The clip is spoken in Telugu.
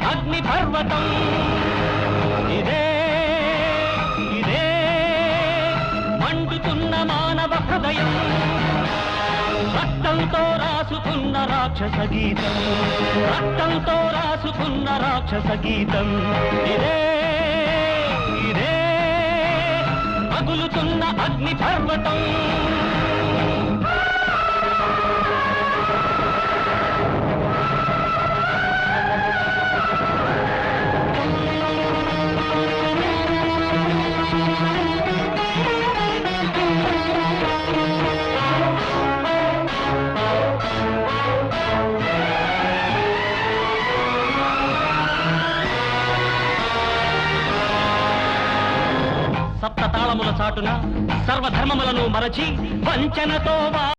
అగ్ని పర్వతం ఇదే ఇదే మండుతున్న మానవ హృదయం రక్తంతో రాసుకున్న రాక్షస గీతం రక్తంతో రాసుకున్న రాక్షస గీతం ఇదే ఇదే పగులుతున్న అగ్ని పర్వతం సప్తతాళముల చాటున సర్వధర్మములను మరచి వంచనతో